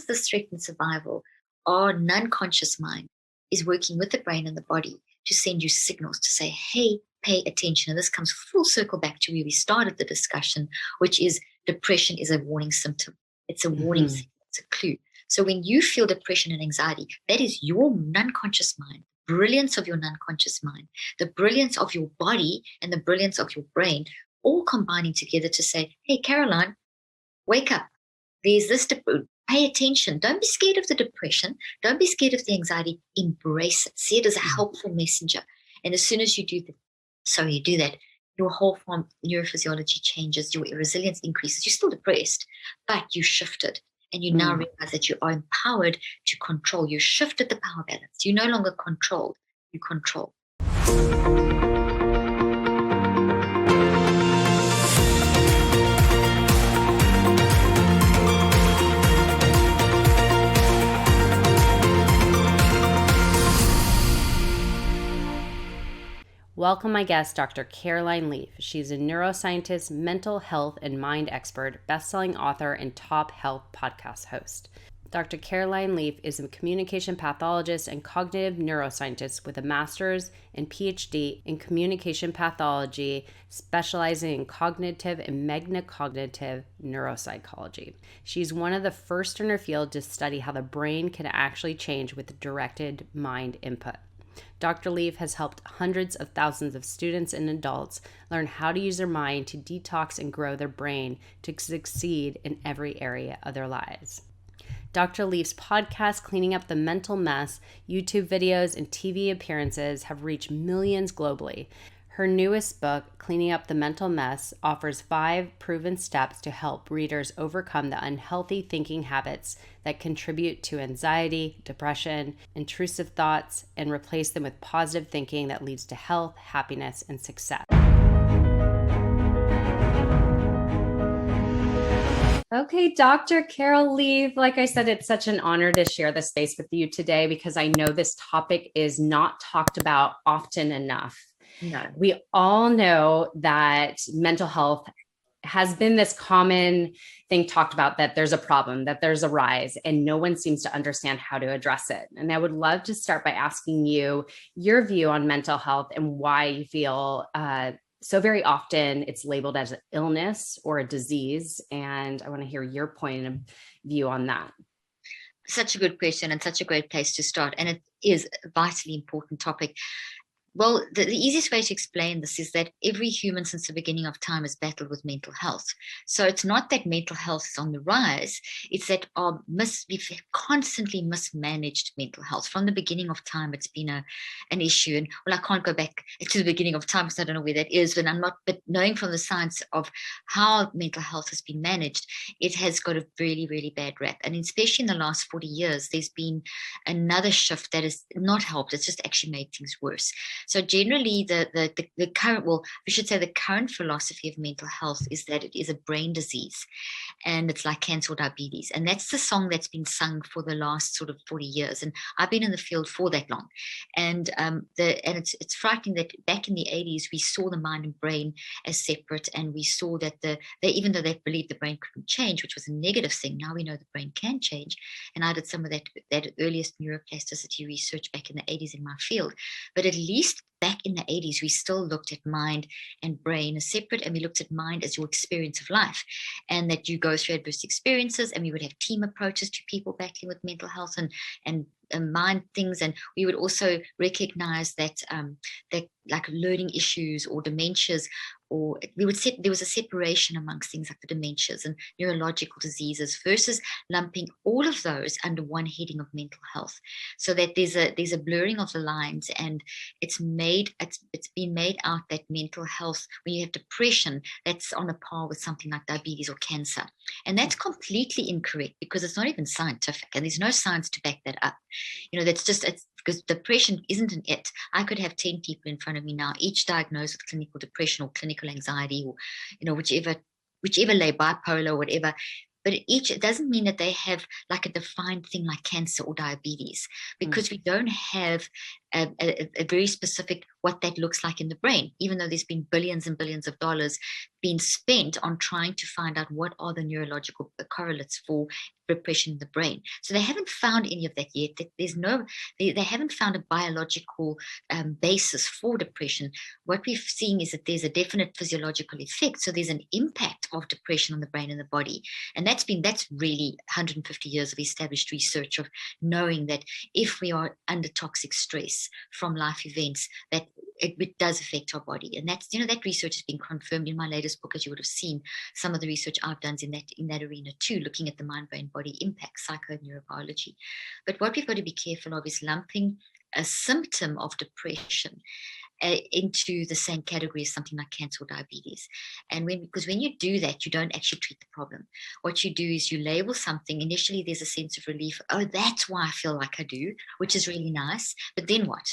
the threat and survival, our non-conscious mind is working with the brain and the body to send you signals to say, hey, pay attention. And this comes full circle back to where we started the discussion, which is depression is a warning symptom. It's a warning signal. It's a clue. So when you feel depression and anxiety, that is your non-conscious mind, brilliance of your non-conscious mind, the brilliance of your body and the brilliance of your brain, all combining together to say, hey, Caroline, wake up. There's this, pay attention. Don't be scared of the depression. Don't be scared of the anxiety. Embrace it. See it as a helpful messenger. And as soon as you do that, your whole form neurophysiology changes, your resilience increases. You're still depressed, but you shifted. And you now realize that you are empowered to control. You shifted the power balance. You're no longer controlled. You control. Welcome my guest, Dr. Caroline Leaf. She's a neuroscientist, mental health and mind expert, best-selling author, and top health podcast host. Dr. Caroline Leaf is a communication pathologist and cognitive neuroscientist with a master's and PhD in communication pathology, specializing in cognitive and metacognitive neuropsychology. She's one of the first in her field to study how the brain can actually change with directed mind input. Dr. Leaf has helped hundreds of thousands of students and adults learn how to use their mind to detox and grow their brain to succeed in every area of their lives. Dr. Leaf's podcast, Cleaning Up the Mental Mess, YouTube videos, and TV appearances have reached millions globally. Her newest book, Cleaning Up the Mental Mess, offers 5 proven steps to help readers overcome the unhealthy thinking habits that contribute to anxiety, depression, intrusive thoughts, and replace them with positive thinking that leads to health, happiness, and success. Okay, Dr. Carol Leaf, like I said, it's such an honor to share this space with you today because I know this topic is not talked about often enough. No. We all know that mental health has been this common thing talked about, that there's a problem, that there's a rise, and no one seems to understand how to address it. And I would love to start by asking you your view on mental health and why you feel so very often it's labeled as an illness or a disease. And I want to hear your point of view on that. Such a good question and such a great place to start. And it is a vitally important topic. Well, the easiest way to explain this is that every human since the beginning of time has battled with mental health. So it's not that mental health is on the rise, it's that we've constantly mismanaged mental health. From the beginning of time, it's been an issue. And well, I can't go back to the beginning of time because I don't know where that is, but knowing from the science of how mental health has been managed, it has got a really, really bad rap. And especially in the last 40 years, there's been another shift that has not helped. It's just actually made things worse. So generally, the current philosophy of mental health is that it is a brain disease, and it's like cancer or diabetes. And that's the song that's been sung for the last sort of 40 years. And I've been in the field for that long. And it's frightening that back in the 80s, we saw the mind and brain as separate, and we saw that even though they believed the brain couldn't change, which was a negative thing, now we know the brain can change. And I did some of that earliest neuroplasticity research back in the 80s in my field. But at least back in the 80s, we still looked at mind and brain as separate, and we looked at mind as your experience of life, and that you go through adverse experiences, and we would have team approaches to people battling with mental health and mind things. And we would also recognize that like learning issues or dementias, or there was a separation amongst things like the dementias and neurological diseases versus lumping all of those under one heading of mental health, so that there's a blurring of the lines. And it's been made out that mental health, when you have depression, that's on a par with something like diabetes or cancer. And that's completely incorrect, because it's not even scientific, and there's no science to back that up. It's because depression isn't an it. I could have 10 people in front of me now, each diagnosed with clinical depression or clinical anxiety, or whichever lay, bipolar or whatever. But it doesn't mean that they have like a defined thing like cancer or diabetes, because we don't have a very specific what that looks like in the brain, even though there's been billions and billions of dollars being spent on trying to find out what are the neurological correlates for depression in the brain. So they haven't found any of that yet. They haven't found a biological basis for depression. What we've seen is that there's a definite physiological effect. So there's an impact of depression on the brain and the body. And that's really 150 years of established research of knowing that if we are under toxic stress from life events, that it does affect our body. And that's, that research has been confirmed in my latest book, as you would have seen some of the research I've done in that arena too, looking at the mind, brain, body impact, psycho and neurobiology. But what we've got to be careful of is lumping a symptom of depression into the same category as something like cancer or diabetes. And because when you do that, you don't actually treat the problem. What you do is you label something. Initially, there's a sense of relief. Oh, that's why I feel like I do, which is really nice. But then what?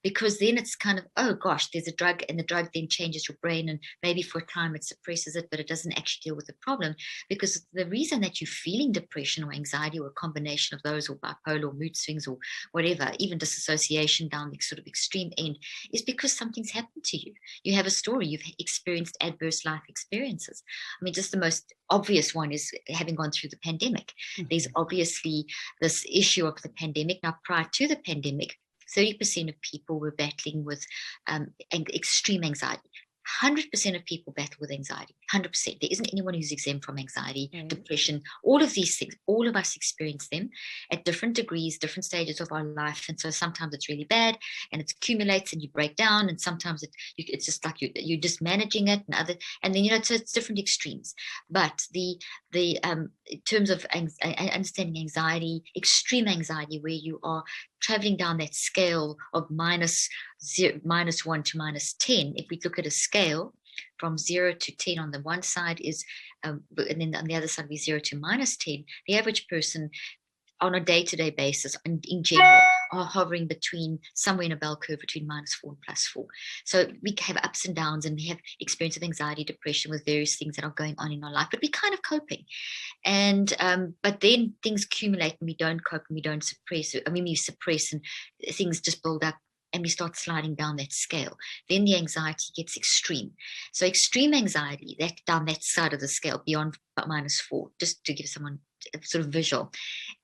Because then it's kind of, oh gosh, there's a drug, and the drug then changes your brain, and maybe for a time it suppresses it, but it doesn't actually deal with the problem. Because the reason that you're feeling depression or anxiety or a combination of those, or bipolar or mood swings or whatever, even disassociation down the sort of extreme end, is because something's happened to you. You have a story, you've experienced adverse life experiences. I mean, just the most obvious one is having gone through the pandemic. Mm-hmm. There's obviously this issue of the pandemic. Now, prior to the pandemic, 30% of people were battling with extreme anxiety. 100% of people battle with anxiety. 100%. There isn't anyone who's exempt from anxiety, depression, all of these things. All of us experience them at different degrees, different stages of our life. And so sometimes it's really bad and it accumulates and you break down. And sometimes it's just like you're just managing it, and then so it's different extremes. But in terms of understanding anxiety, extreme anxiety, where you are traveling down that scale of -1 to -10, if we look at a scale from 0 to 10, on the one side is, and then on the other side, we 0 to -10, the average person on a day-to-day basis, and in general, are hovering between somewhere in a bell curve between -4 and +4. So we have ups and downs, and we have experience of anxiety, depression, with various things that are going on in our life, but we're kind of coping. And but then things accumulate and we don't cope and we don't suppress. We suppress and things just build up and we start sliding down that scale. Then the anxiety gets extreme. So extreme anxiety, that down that side of the scale, beyond -4, just to give someone a sort of visual,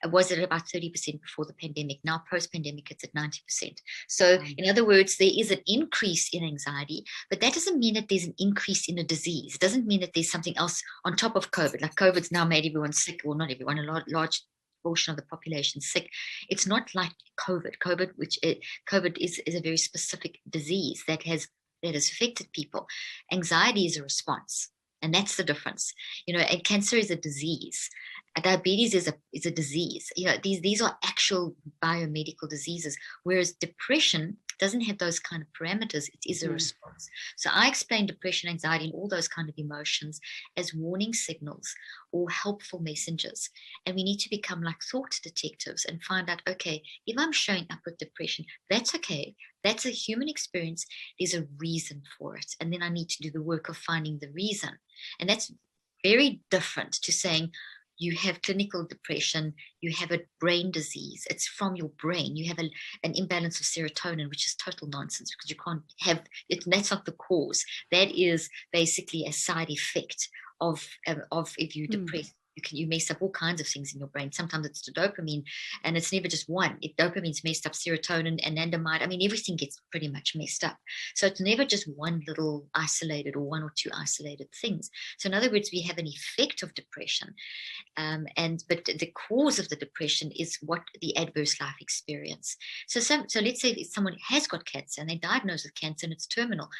was at about 30% before the pandemic. Now, post-pandemic, it's at 90%. So in other words, there is an increase in anxiety, but that doesn't mean that there's an increase in a disease. It doesn't mean that there's something else on top of COVID. Like COVID's now made everyone sick, or not everyone, a large portion of the population sick. It's not like COVID. COVID is a very specific disease that has affected people. Anxiety is a response. And that's the difference, and cancer is a disease. Diabetes is a disease. These are actual biomedical diseases, whereas depression doesn't have those kind of parameters. It is a response. So I explain depression, anxiety, and all those kind of emotions as warning signals or helpful messengers. And we need to become like thought detectives and find out, okay, if I'm showing up with depression, that's okay. That's a human experience. There's a reason for it. And then I need to do the work of finding the reason. And that's very different to saying, you have clinical depression, you have a brain disease. It's from your brain. You have an imbalance of serotonin, which is total nonsense, because you can't have it. That's not the cause. That is basically a side effect of if you're depressed. You mess up all kinds of things in your brain. Sometimes it's the dopamine, and it's never just one. If dopamine's messed up, serotonin, anandamide, everything gets pretty much messed up. So it's never just one little isolated or one or two isolated things. So in other words, we have an effect of depression, but the cause of the depression is what the adverse life experience. So let's say if someone has got cancer and they're diagnosed with cancer and it's terminal.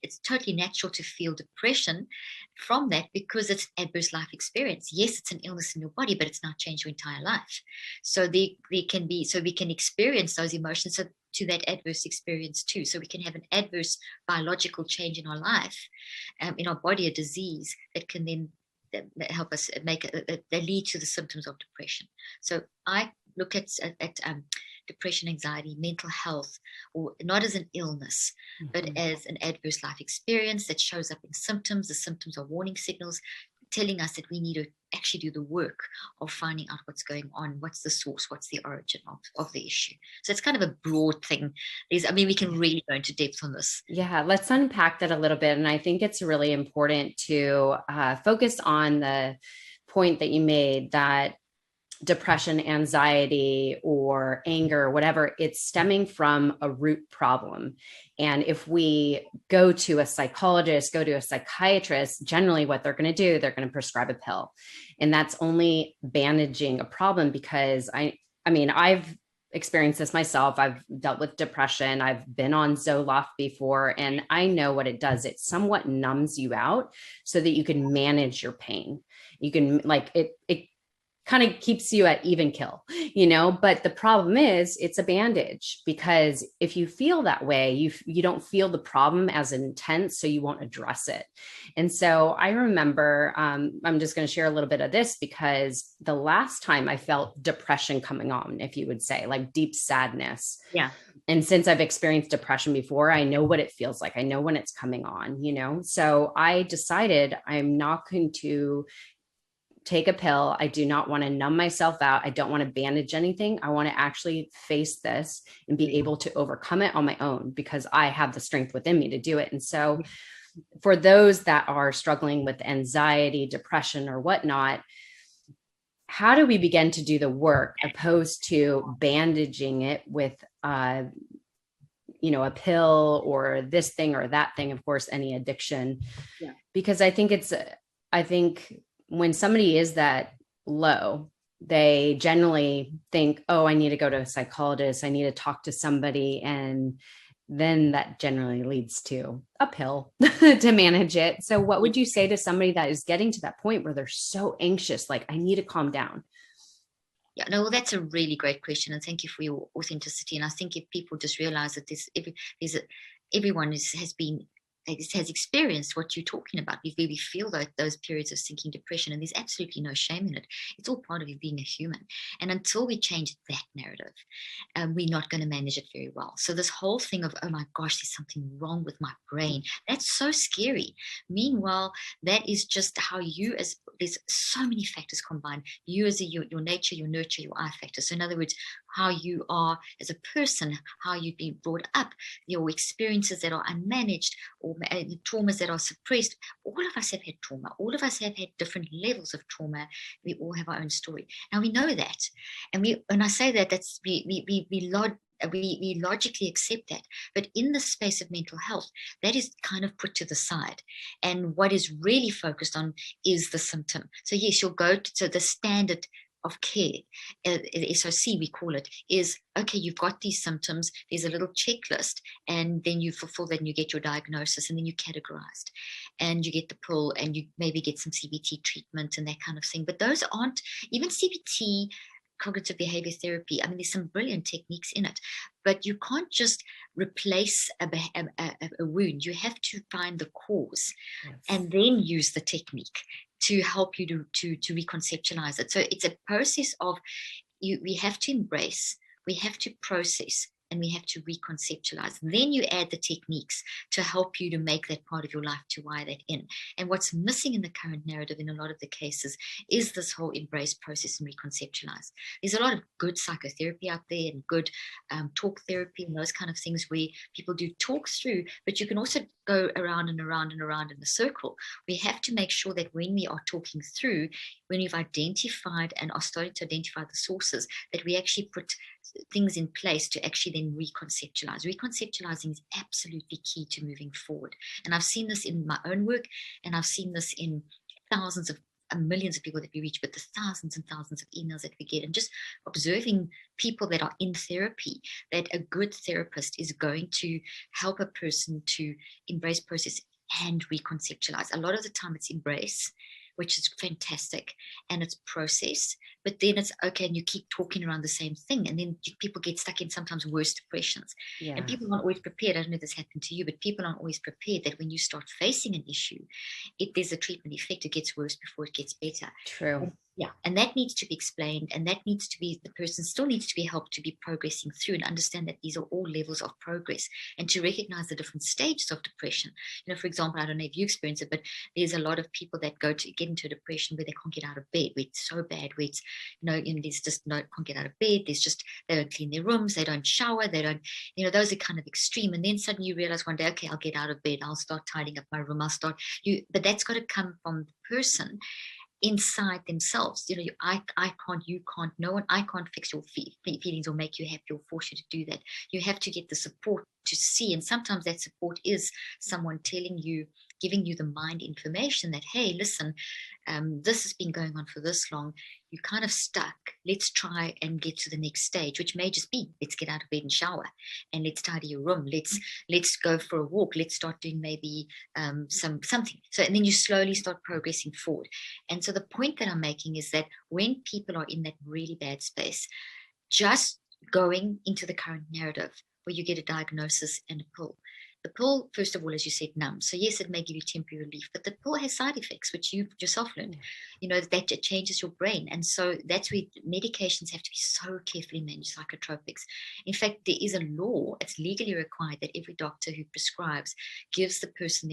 It's totally natural to feel depression from that because it's adverse life experience. Yes, it's an illness in your body, but it's not changed your entire life. So we can experience those emotions to that adverse experience too. So we can have an adverse biological change in our life, in our body, a disease that can then help us that lead to the symptoms of depression. So I look at depression, anxiety, mental health, or not as an illness, but as an adverse life experience that shows up in symptoms. The symptoms are warning signals. telling us that we need to actually do the work of finding out what's going on, what's the source, what's the origin of the issue. So it's kind of a broad thing. We can really go into depth on this. Yeah, let's unpack that a little bit. And I think it's really important to focus on the point that you made, that depression, anxiety, or anger, whatever, it's stemming from a root problem. And if we go to a psychologist, go to a psychiatrist, generally what they're going to do, they're going to prescribe a pill. And that's only bandaging a problem, because I've experienced this myself. I've dealt with depression. I've been on Zoloft before, and I know what it does. It somewhat numbs you out so that you can manage your pain. You can it kind of keeps you at even kill, but the problem is it's a bandage, because if you feel that way, you don't feel the problem as intense, so you won't address it. And so I remember, I'm just going to share a little bit of this, because the last time I felt depression coming on, if you would say, like deep sadness. Yeah. And since I've experienced depression before, I know what it feels like. I know when it's coming on, so I decided I'm not going to take a pill. I do not want to numb myself out. I don't want to bandage anything. I want to actually face this and be able to overcome it on my own, because I have the strength within me to do it. And so for those that are struggling with anxiety, depression, or whatnot, how do we begin to do the work opposed to bandaging it with, a pill or this thing or that thing? Of course, any addiction, because I think when somebody is that low, they generally think, oh, I need to go to a psychologist. I need to talk to somebody. And then that generally leads to a pill to manage it. So what would you say to somebody that is getting to that point where they're so anxious, like, I need to calm down? Yeah, no, well, that's a really great question. And thank you for your authenticity. And I think if people just realize that everyone has experienced what you're talking about. We feel those periods of sinking depression, and there's absolutely no shame in it. It's all part of you being a human. And until we change that narrative, we're not going to manage it very well. So this whole thing of, oh my gosh, there's something wrong with my brain, that's so scary. Meanwhile, that is just how there's so many factors combined. You as your nature, your nurture, your I factor. So in other words, how you are as a person, how you've been brought up, your experiences that are unmanaged, or traumas that are suppressed. All of us have had trauma. All of us have had different levels of trauma. We all have our own story. Now we know that, and when I say that, that's we logically accept that. But in the space of mental health, that is kind of put to the side, and what is really focused on is the symptom. So yes, you'll go to the standard of care, SOC we call it, is, okay, you've got these symptoms, there's a little checklist, and then you fulfill that and you get your diagnosis, and then you're categorized, and you get the pill, and you maybe get some CBT treatment and that kind of thing. But those aren't, even CBT, cognitive behavior therapy, there's some brilliant techniques in it, but you can't just replace a wound. You have to find the cause, yes, and then use the technique to help you to reconceptualize it. So it's a process of we have to embrace, we have to process, and we have to reconceptualize. Then you add the techniques to help you to make that part of your life, to wire that in. And what's missing in the current narrative in a lot of the cases is this whole embrace, process, and reconceptualize. There's a lot of good psychotherapy out there, and good talk therapy and those kind of things where people do talk through, but you can also go around and around and around in a circle. We have to make sure that when we are talking through, when we've identified and are starting to identify the sources, that we actually put things in place to actually then reconceptualize. Reconceptualizing is absolutely key to moving forward. And I've seen this in my own work, and I've seen this in thousands of millions of people that we reach, with the thousands and thousands of emails that we get, and just observing people that are in therapy, that a good therapist is going to help a person to embrace, process, and reconceptualize. A lot of the time it's embrace, which is fantastic, and it's process, but then it's okay, and you keep talking around the same thing, and then people get stuck in sometimes worse depressions. Yeah. And people aren't always prepared. I don't know if this happened to you, but people aren't always prepared that when you start facing an issue, there's a treatment effect. It gets worse before it gets better. True. Yeah, and that needs to be explained, and that needs to be, the person still needs to be helped to be progressing through and understand that these are all levels of progress, and to recognize the different stages of depression. For example, I don't know if you experience it, but there's a lot of people that get into depression where they can't get out of bed, where it's so bad, where it's, there's just no, can't get out of bed. There's just, they don't clean their rooms, they don't shower, they don't, those are kind of extreme. And then suddenly you realize one day, okay, I'll get out of bed, I'll start tidying up my room, but that's got to come from the person inside themselves. I can't, you can't, no one, I can't fix your feelings or make you happy or force you to do that. You have to get the support to see, and sometimes that support is someone telling you, giving you the mind information that, hey, listen, this has been going on for this long, you're kind of stuck, let's try and get to the next stage, which may just be, let's get out of bed and shower, and let's tidy your room, let's go for a walk, let's start doing maybe something. So, and then you slowly start progressing forward. And so the point that I'm making is that when people are in that really bad space, just going into the current narrative where you get a diagnosis and a pill. The pill, first of all, as you said, numbs. So yes, it may give you temporary relief, but the pill has side effects, which you've yourself learned, that it changes your brain. And so that's where medications have to be so carefully managed, psychotropics. In fact, there is a law, it's legally required that every doctor who prescribes gives the person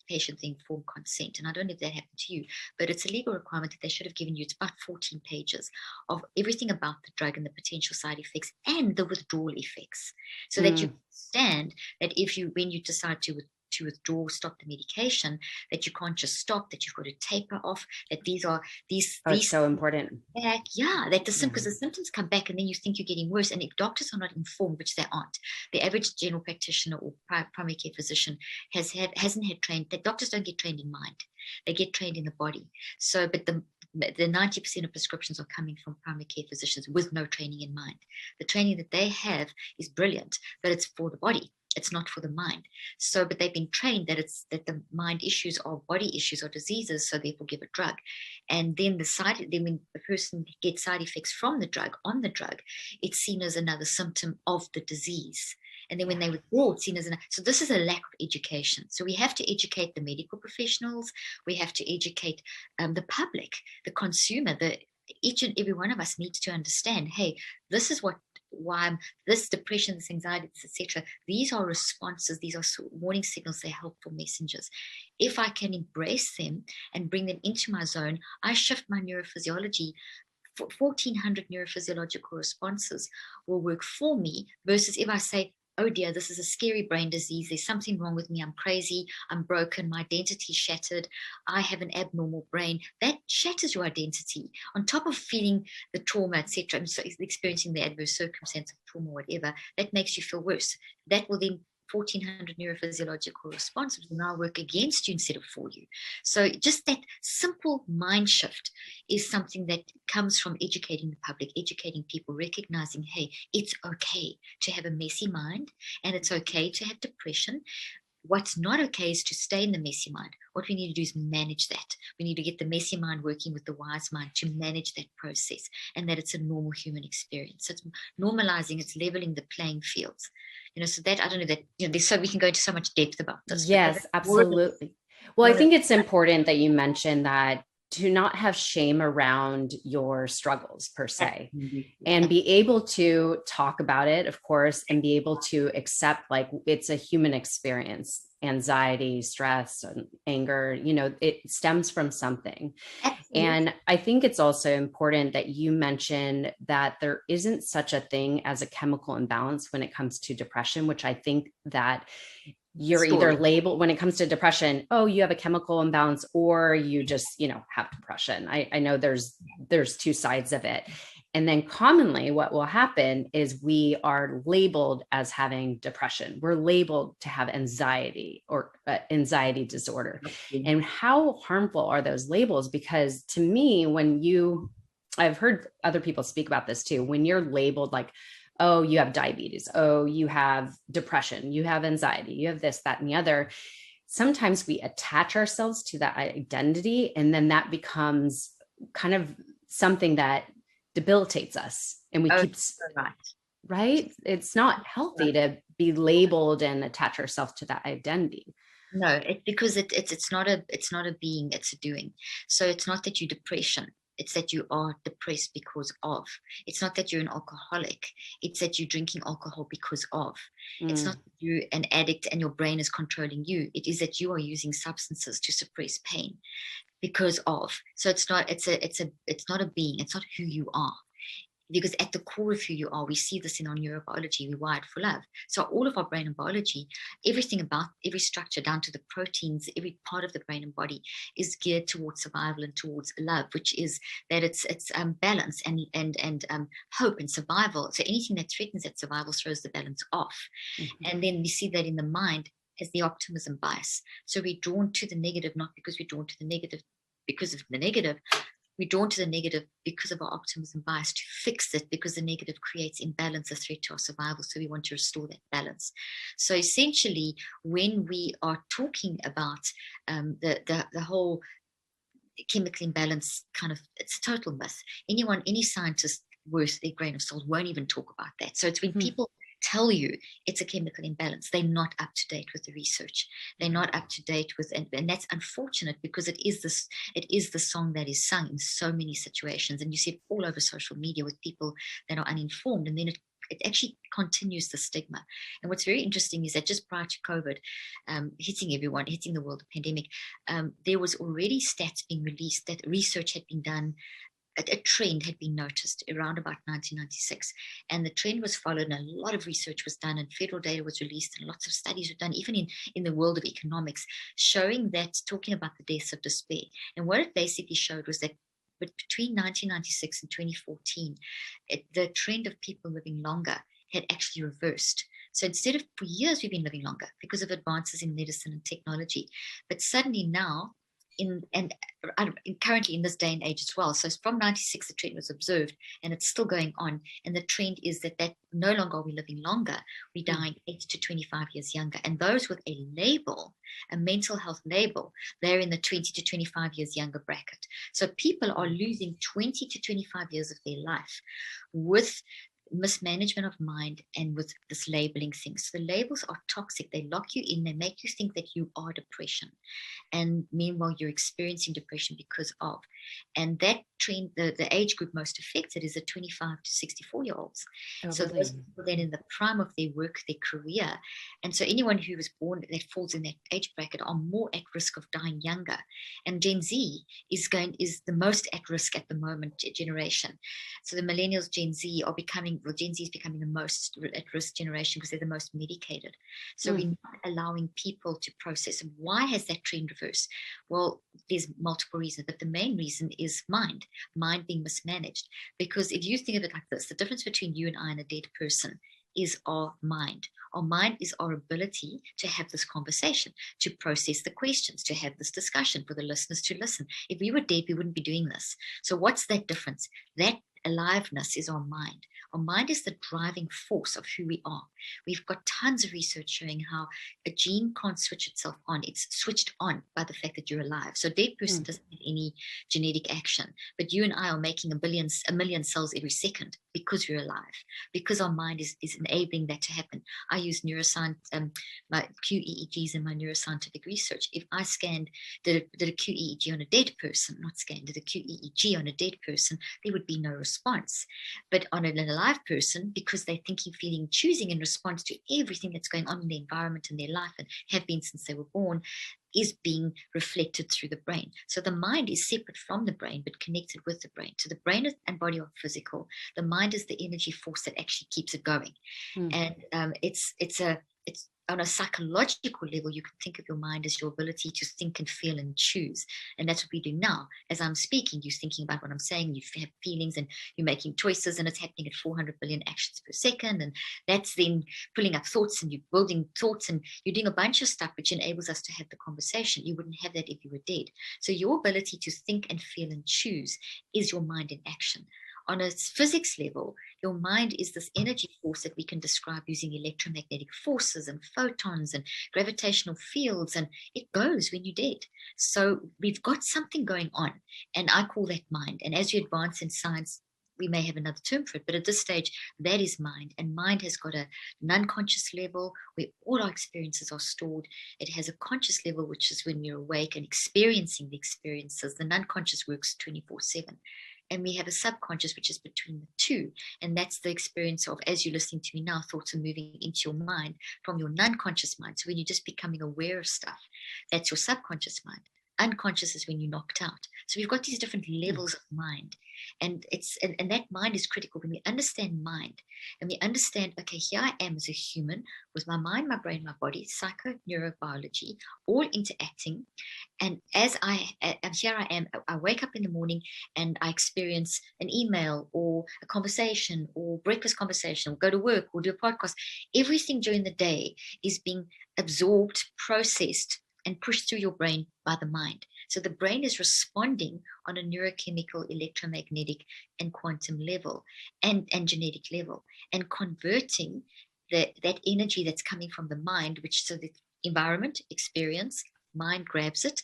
patient the informed consent. And I don't know if that happened to you, but it's a legal requirement that they should have given you. It's about 14 pages of everything about the drug and the potential side effects and the withdrawal effects, so that you understand that when you decide to withdraw, stop the medication, that you can't just stop, that you've got to taper off, that these it's so important. Back, yeah, that because the symptoms come back and then you think you're getting worse. And if doctors are not informed, which they aren't, the average general practitioner or primary care physician hasn't had trained, that doctors don't get trained in mind, they get trained in the body. So, but the 90% of prescriptions are coming from primary care physicians with no training in mind. The training that they have is brilliant, but it's for the body. It's not for the mind. So, but they've been trained that the mind issues are body issues or diseases, so therefore give a drug. And then when the person gets side effects from the drug, it's seen as another symptom of the disease. And then when they withdraw, it's seen as so this is a lack of education. So we have to educate the medical professionals. We have to educate the public, the consumer. Each and every one of us needs to understand, hey, this is why this depression, this anxiety, etc. These are responses. These are warning signals. They're helpful messengers. If I can embrace them and bring them into my zone, I shift my neurophysiology. 1,400 neurophysiological responses will work for me, versus if I say, oh dear, this is a scary brain disease, there's something wrong with me, I'm crazy, I'm broken, my identity shattered, I have an abnormal brain. That shatters your identity. On top of feeling the trauma, etc., and so experiencing the adverse circumstance of trauma, whatever, that makes you feel worse. That will then 1,400 neurophysiological responses will now work against you instead of for you. So just that simple mind shift is something that comes from educating the public, educating people, recognizing, hey, it's okay to have a messy mind and it's okay to have depression. What's not okay is to stay in the messy mind. What we need to do is manage that. We need to get the messy mind working with the wise mind to manage that process, and that it's a normal human experience. So it's normalizing, it's leveling the playing fields. So that, I don't know, that, there's so we can go into so much depth about this. Yes, absolutely. Well, I think it's important that you mentioned that to not have shame around your struggles per se, and be able to talk about it, of course, and be able to accept like it's a human experience. Anxiety, stress, and anger, it stems from something. Absolutely. And I think it's also important that you mention that there isn't such a thing as a chemical imbalance when it comes to depression, which I think that you're either labeled when it comes to depression, oh, you have a chemical imbalance, or you just, have depression. I know there's two sides of it. And then commonly what will happen is we are labeled as having depression. We're labeled to have anxiety or anxiety disorder. And how harmful are those labels? Because to me, I've heard other people speak about this too, when you're labeled like, oh, you have diabetes, oh, you have depression, you have anxiety, you have this, that, and the other. Sometimes we attach ourselves to that identity, and then that becomes kind of something that debilitates us, and we keep right. It's not healthy to be labeled and attach ourselves to that identity. No, because it's not a being, it's a doing. So it's not that you're depression. It's that you are depressed because of. It's not that you're an alcoholic. It's that you're drinking alcohol because of. It's not that you're an addict and your brain is controlling you. It is that you are using substances to suppress pain because of. So it's not a being. It's not who you are. Because at the core of who you are, we see this in our neurobiology, we're wired for love. So all of our brain and biology, everything about every structure down to the proteins, every part of the brain and body is geared towards survival and towards love, which is that it's balance and hope and survival. So anything that threatens that survival throws the balance off. Mm-hmm. And then we see that in the mind as the optimism bias. So we're drawn to the negative, not because we're drawn to the negative because of the negative, we're drawn to the negative because of our optimism bias to fix it, because the negative creates imbalance, a threat to our survival. So we want to restore that balance. So essentially, when we are talking about the whole chemical imbalance kind of, it's a total myth. Any scientist worth their grain of salt won't even talk about that. So it's when people tell you it's a chemical imbalance, they're not up to date with the research. They're not up to date with, and that's unfortunate, because it is the song that is sung in so many situations, and you see it all over social media with people that are uninformed, and then it actually continues the stigma. And what's very interesting is that just prior to COVID hitting everyone, hitting the world, the pandemic, there was already stats being released that research had been done. A trend had been noticed around about 1996, and the trend was followed, and a lot of research was done, and federal data was released, and lots of studies were done, even in the world of economics, showing that, talking about the deaths of despair. And what it basically showed was that, but between 1996 and 2014, the trend of people living longer had actually reversed. So instead of, for years we've been living longer because of advances in medicine and technology, but suddenly now, currently in this day and age as well. So from 96, the trend was observed, and it's still going on. And the trend is that no longer are we living longer, we're dying 8 to 25 years younger. And those with a label, a mental health label, they're in the 20 to 25 years younger bracket. So people are losing 20 to 25 years of their life with mismanagement of mind and with this labeling thing. So the labels are toxic. They lock you in. They make you think that you are depression, and meanwhile you're experiencing depression because of. And that trend, the age group most affected is the 25 to 64-year-olds. So those people then in the prime of their work, their career, and so anyone who was born that falls in that age bracket are more at risk of dying younger. And Gen Z is the most at risk at the moment generation. So the millennials, Gen Z are becoming, well, Gen Z is becoming the most at risk generation because they're the most medicated. So we're not allowing people to process. And why has that trend reversed? Well, there's multiple reasons, but the main reason is mind being mismanaged. Because if you think of it like this, the difference between you and I and a dead person is our mind. Our mind is our ability to have this conversation, to process the questions, to have this discussion, for the listeners to listen. If we were dead, we wouldn't be doing this. So what's that difference? That aliveness is our mind. Our mind is the driving force of who we are. We've got tons of research showing how a gene can't switch itself on. It's switched on by the fact that you're alive. So a dead person doesn't have any genetic action, but you and I are making a million cells every second because we're alive, because our mind is enabling that to happen. I use neuroscience, my QEEGs in my neuroscientific research. If I did a QEEG on a dead person, did a QEEG on a dead person, there would be no response. But on an alive person, because they're thinking, feeling, choosing in response to everything that's going on in their environment and their life, and have been since they were born, is being reflected through the brain. So the mind is separate from the brain, but connected with the brain. So the brain and body are physical. The mind is the energy force that actually keeps it going. And it's on a psychological level, you can think of your mind as your ability to think and feel and choose. And that's what we do now. As I'm speaking, you're thinking about what I'm saying, you have feelings, and you're making choices, and it's happening at 400 billion actions per second. And that's then pulling up thoughts, and you're building thoughts, and you're doing a bunch of stuff which enables us to have the conversation. You wouldn't have that if you were dead. So your ability to think and feel and choose is your mind in action. On a physics level, your mind is this energy force that we can describe using electromagnetic forces and photons and gravitational fields, and it goes when you're dead. So we've got something going on, and I call that mind. And as you advance in science, we may have another term for it, but at this stage, that is mind. And mind has got an unconscious level where all our experiences are stored. It has a conscious level, which is when we're awake and experiencing the experiences. The unconscious works 24/7. And we have a subconscious, which is between the two. And that's the experience of, as you're listening to me now, thoughts are moving into your mind from your non-conscious mind. So when you're just becoming aware of stuff, that's your subconscious mind. Unconscious is when you're knocked out. So we've got these different levels of mind. And that mind is critical. When we understand mind and we understand, okay, here I am as a human with my mind, my brain, my body, psycho, neurobiology, all interacting. And as here I am, I wake up in the morning and I experience an email or a conversation or breakfast conversation, or go to work or do a podcast. Everything during the day is being absorbed, processed, and pushed through your brain by the mind. So the brain is responding on a neurochemical, electromagnetic, and quantum level and genetic level, and converting that energy that's coming from the mind, which so the environment, experience, mind grabs it,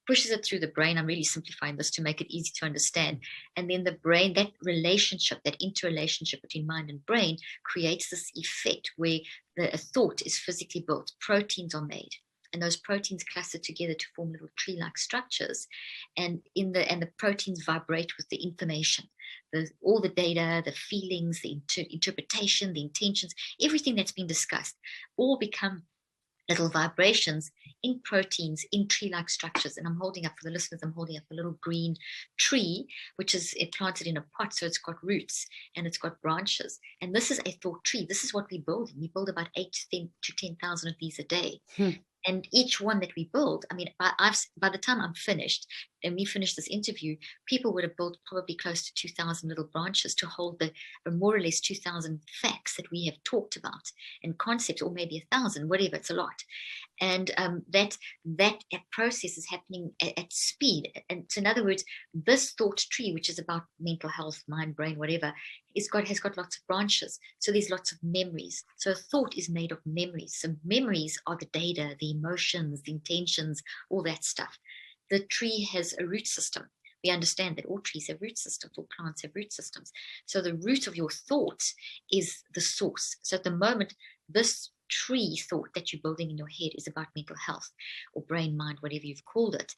pushes it through the brain. I'm really simplifying this to make it easy to understand. And then the brain, that relationship, that interrelationship between mind and brain creates this effect where a thought is physically built. Proteins are made. And those proteins cluster together to form little tree-like structures, and the proteins vibrate with the information, all the data, the feelings, the interpretation, the intentions, everything that's been discussed, all become little vibrations in proteins, in tree-like structures. And I'm holding up, for the listeners, I'm holding up a little green tree, which is planted in a pot. So it's got roots and it's got branches. And this is a thought tree. This is what we build. We build about 8 to 10,000 of these a day. And each one that we build, I mean, by the time I'm finished and we finish this interview, people would have built probably close to 2,000 little branches to hold the more or less 2,000 facts that we have talked about and concepts, or maybe 1,000, whatever. It's a lot. And that process is happening at speed. And so in other words, this thought tree, which is about mental health, mind, brain, whatever, has got lots of branches. So there's lots of memories. So a thought is made of memories. So memories are the data, the emotions, the intentions, all that stuff. The tree has a root system. We understand that all trees have root systems, all plants have root systems. So the root of your thoughts is the source. So at the moment, this tree thought that you're building in your head is about mental health or brain, mind, whatever you've called it.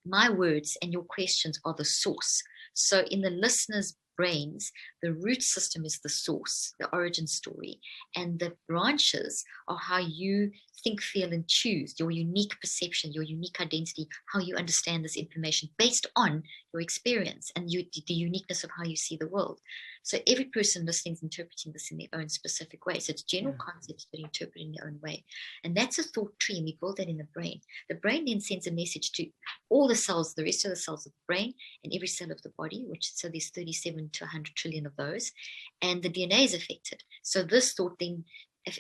My words and your questions are the source. So in the listener's brains, the root system is the source, the origin story, and the branches are how you think, feel, and choose, your unique perception, your unique identity, how you understand this information based on your experience and the uniqueness of how you see the world. So every person listening is interpreting this in their own specific way. So it's general concepts, but interpreted in their own way. And that's a thought tree, and we build that in the brain. The brain then sends a message to all the cells, the rest of the cells of the brain, and every cell of the body, so there's 37 to 100 trillion of those, and the DNA is affected. So this thought then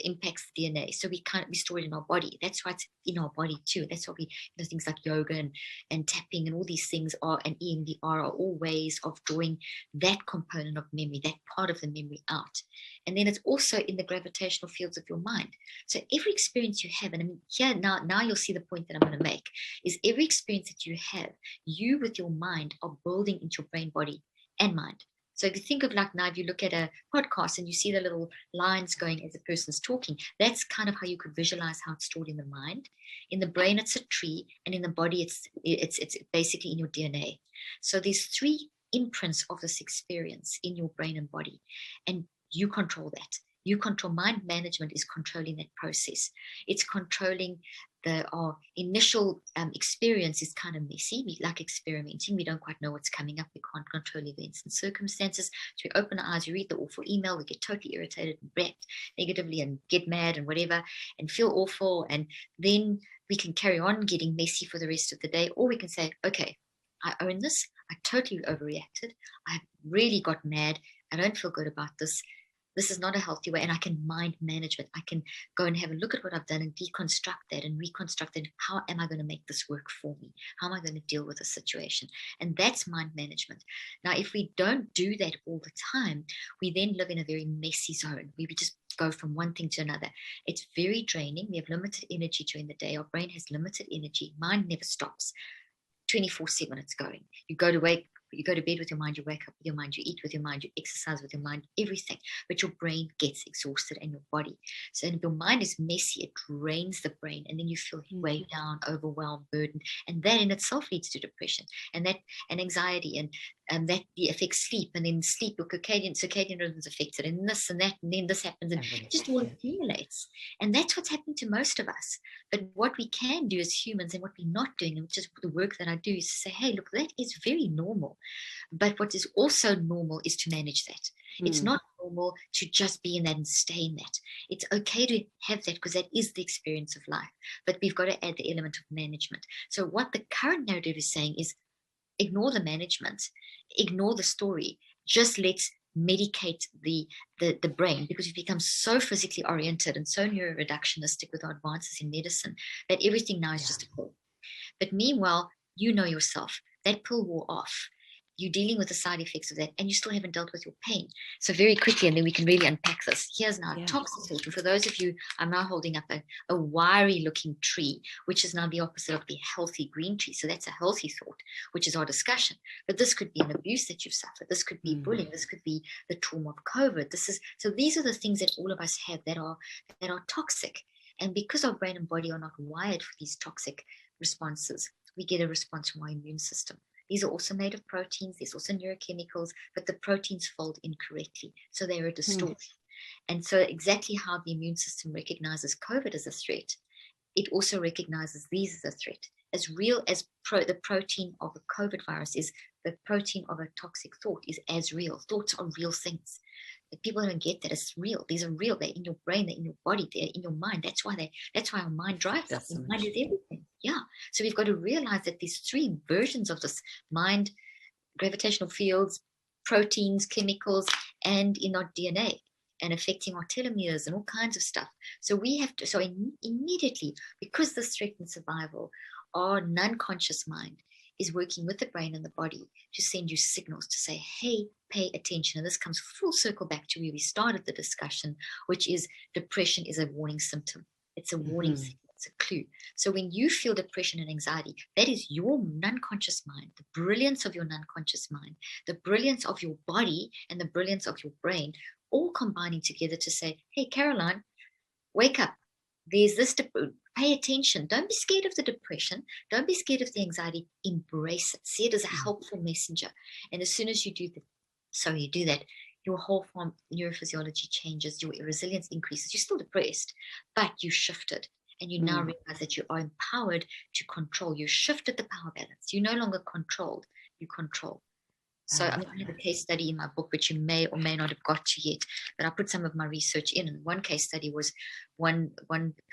impacts the DNA. So we store it in our body. That's why it's in our body too. That's why things like yoga and tapping and all these things and EMDR are all ways of drawing that component of memory, that part of the memory out. And then it's also in the gravitational fields of your mind. So every experience you have, and I mean, here now you'll see the point that I'm going to make, is every experience that you have, you with your mind are building into your brain, body, and mind. So if you think of now, if you look at a podcast and you see the little lines going as the person's talking, that's kind of how you could visualize how it's stored in the mind. In the brain, it's a tree, and in the body, it's basically in your DNA. So there's 3 imprints of this experience in your brain and body, and you control that. You control. Mind management is controlling that process. It's controlling our initial experience is kind of messy. We like experimenting. We don't quite know what's coming up. We can't control events and circumstances. So we open our eyes, we read the awful email, we get totally irritated and react negatively and get mad and whatever and feel awful. And then we can carry on getting messy for the rest of the day. Or we can say, okay, I own this. I totally overreacted. I really got mad. I don't feel good about this. This is not a healthy way, and I can mind manage it. I can go and have a look at what I've done and deconstruct that and reconstruct it. How am I going to make this work for me? How am I going to deal with the situation? And that's mind management. Now, if we don't do that all the time, we then live in a very messy zone where we just go from one thing to another. It's very draining. We have limited energy during the day. Our brain has limited energy. Mind never stops. 24/7 it's going. You go to work, You go to bed with your mind, you wake up with your mind, you eat with your mind, you exercise with your mind, everything. But your brain gets exhausted and your body. So if your mind is messy, it drains the brain, and then you feel weighed down, overwhelmed, burdened. And that in itself leads to depression and anxiety, and that affects sleep, and then sleep, your circadian rhythm is affected, and this and that, and then this happens, and it just all accumulates. And that's what's happening to most of us. But what we can do as humans, and what we're not doing, which is the work that I do, is to say, hey, look, that is very normal. But what is also normal is to manage that. It's not normal to just be in that and stay in that. It's okay to have that because that is the experience of life. But we've got to add the element of management. So what the current narrative is saying is ignore the management, ignore the story, just let's medicate the brain, because we've become so physically oriented and so neuroreductionistic with our advances in medicine that everything now is just a pill. But meanwhile, you know yourself, that pill wore off. You're dealing with the side effects of that, and you still haven't dealt with your pain. So very quickly, and then we can really unpack this. Here's now a toxic thought. And for those of you, I'm now holding up a wiry looking tree, which is now the opposite of the healthy green tree. So that's a healthy thought, which is our discussion. But this could be an abuse that you've suffered. This could be bullying. This could be the trauma of COVID. So these are the things that all of us have that are toxic. And because our brain and body are not wired for these toxic responses, we get a response from our immune system. These are also made of proteins. There's also neurochemicals, but the proteins fold incorrectly. So they're a distortion. And so exactly how the immune system recognizes COVID as a threat, it also recognizes these as a threat. As real as the protein of a COVID virus is, the protein of a toxic thought is as real. Thoughts are real things. But people don't get that it's real. These are real. They're in your brain, they're in your body, they're in your mind. That's why our mind drives us. The mind is everything. Yeah. So we've got to realize that these three versions of this mind, gravitational fields, proteins, chemicals, and in our DNA, and affecting our telomeres and all kinds of stuff. So we have to, immediately, because this threatens survival, our non-conscious mind is working with the brain and the body to send you signals to say, hey, pay attention. And this comes full circle back to where we started the discussion, which is depression is a warning symptom. It's a warning signal. It's a clue. So when you feel depression and anxiety, that is your non-conscious mind, the brilliance of your non-conscious mind, the brilliance of your body, and the brilliance of your brain, all combining together to say, hey, Caroline, wake up. There's this, pay attention. Don't be scared of the depression. Don't be scared of the anxiety. Embrace it. See it as a helpful messenger. And as soon as you do that, your whole form neurophysiology changes, your resilience increases. You're still depressed, but you shifted. And you now realize that you are empowered to control. You shifted the power balance. You're no longer controlled. You control. So I have a case study in my book, which you may or may not have got to yet, but I put some of my research in. And one case study was one